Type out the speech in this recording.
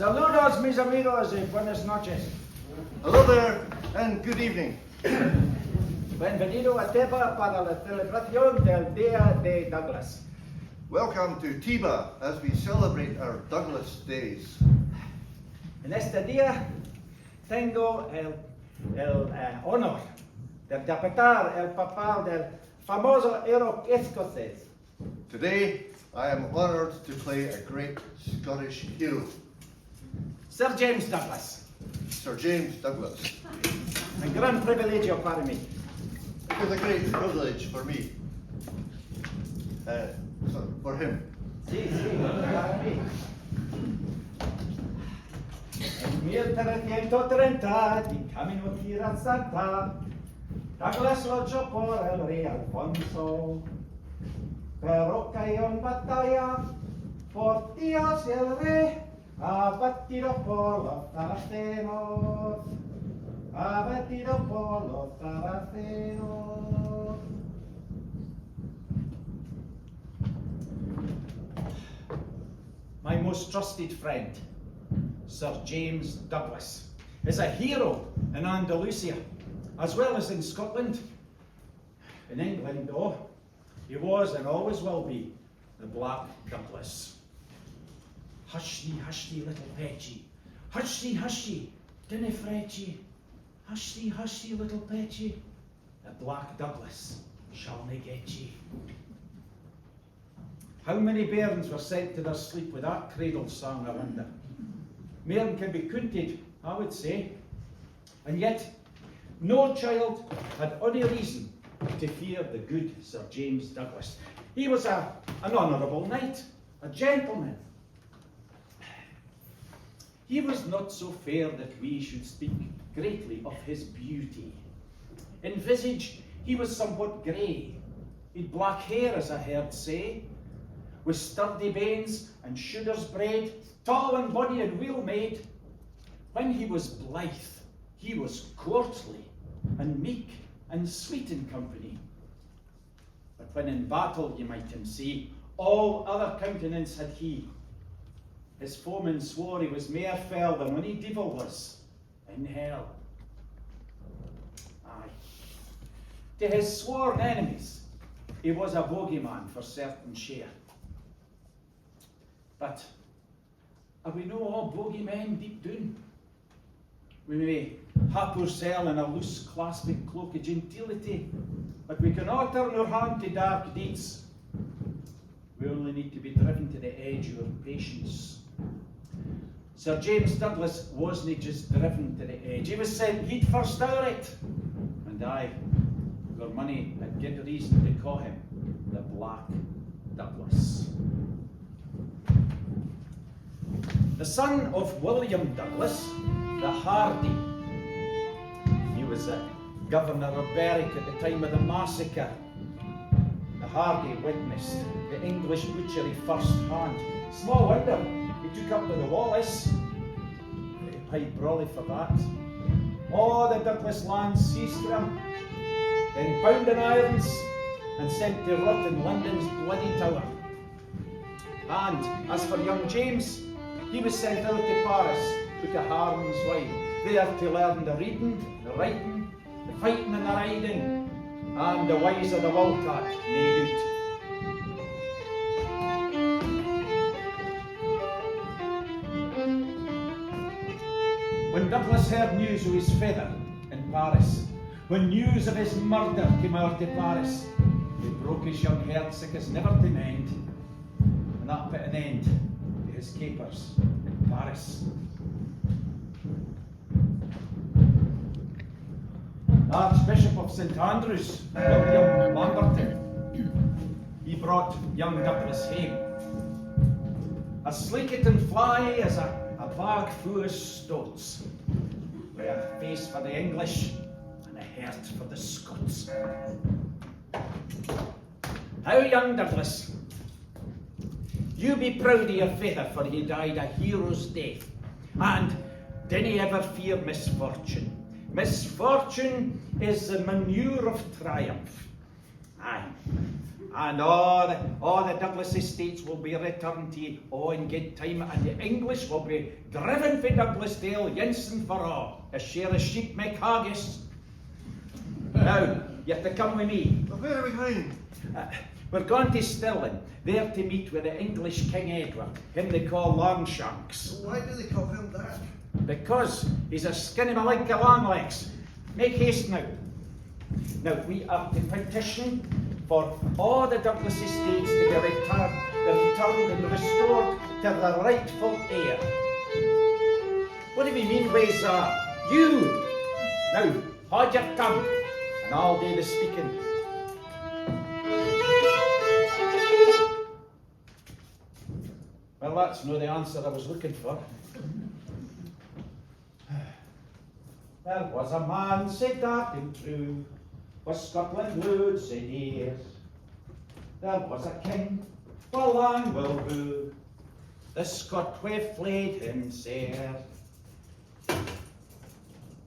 Saludos, mis amigos, y buenas noches. Hello there, and good evening. Bienvenido a Teba para la celebración del Día de Duglas. Welcome to Teba as we celebrate our Douglas days. En este día tengo el honor de interpretar el papel del famoso héroe escocés. Today, I am honoured to play a great Scottish hero, Sir James Douglas. Sir James Douglas. Un gran privilegio para mí. It was a great privilege for me. For him. Sí, para mí. En 1330, de camino a Tierra Santa, Douglas luchó por el rey Alfonso, pero cayó en batalla por Dios y el rey, abatido por los sarracenos, abatido por los sarracenos. My most trusted friend, Sir James Douglas, is a hero in Andalusia, as well as in Scotland. In England, though, he was and always will be the Black Douglas. Hush thee, little Petchy. Hush thee, dinna fret ye. Hush thee, little Petchy. The Black Douglas shall nae get ye. How many bairns were sent to their sleep with that cradle song, I wonder? Mairn can be counted, I would say. And yet, no child had any reason to fear the good Sir James Douglas. He was an honourable knight, a gentleman. He was not so fair that we should speak greatly of his beauty. In visage, he was somewhat grey. He'd black hair, as I heard say, with sturdy banes and sugars bred, tall and bonny and weel made. When he was blithe, he was courtly and meek and sweet in company. But when in battle ye might him see, all other countenance had he. His foemen swore he was mair fell than any devil was in hell. Aye. To his sworn enemies, he was a bogeyman for certain share. But are we no all bogeymen deep down? We may hap oursel in a loose clasping cloak of gentility, but we cannot turn our hand to dark deeds. We only need to be driven to the edge of our patience. Sir James Douglas wasn't just driven to the edge, he was sent he'd first hour it. And I, for money, had good reason to call him the Black Douglas. The son of William Douglas, the Hardy. He was a governor of Berwick at the time of the massacre. The Hardy witnessed the English butchery first hand. Small wonder he took up with the Wallace. He paid brawly for that. All the Douglas lands seized from him, then bound in irons and sent to rot in London's bloody tower. And as for young James, he was sent out to Paris with a harm's way, there to learn the reading, the writing, the fighting and the riding, and the ways of the wildcat, nae doubt. When Douglas heard news of his feather in Paris, when news of his murder came out to Paris, he broke his young heart sick as never to mend, and that put an end to his capers in Paris. The Archbishop of St Andrews, William Lamberton, he brought young Douglas hame, as sleek it and fly as a bag full of stoats, with a face for the English and a heart for the Scots. How, young Douglas? You be proud of your father, for he died a hero's death, and dinna ever fear misfortune. Misfortune is the manure of triumph. Aye. And all the Douglas estates will be returned to you all in good time, and the English will be driven for Douglasdale, Jensen for all, a share of sheep make haggis. Now, you have to come with me. But where are we going? We're going to Stirling, there to meet with the English King Edward, him they call Longshanks. Why do they call him that? Because he's a skinny like a long legs. Make haste now. Now, we are to petition for all the Douglas estates to be returned and restored to the rightful heir. What do we mean by that? You! Now, hold your tongue, and I'll do the speaking. Well, that's no the answer I was looking for. There was a man sae dark and true, for Scotland would sae dear. There was a king, for long will rue, the Scot we fled him sair.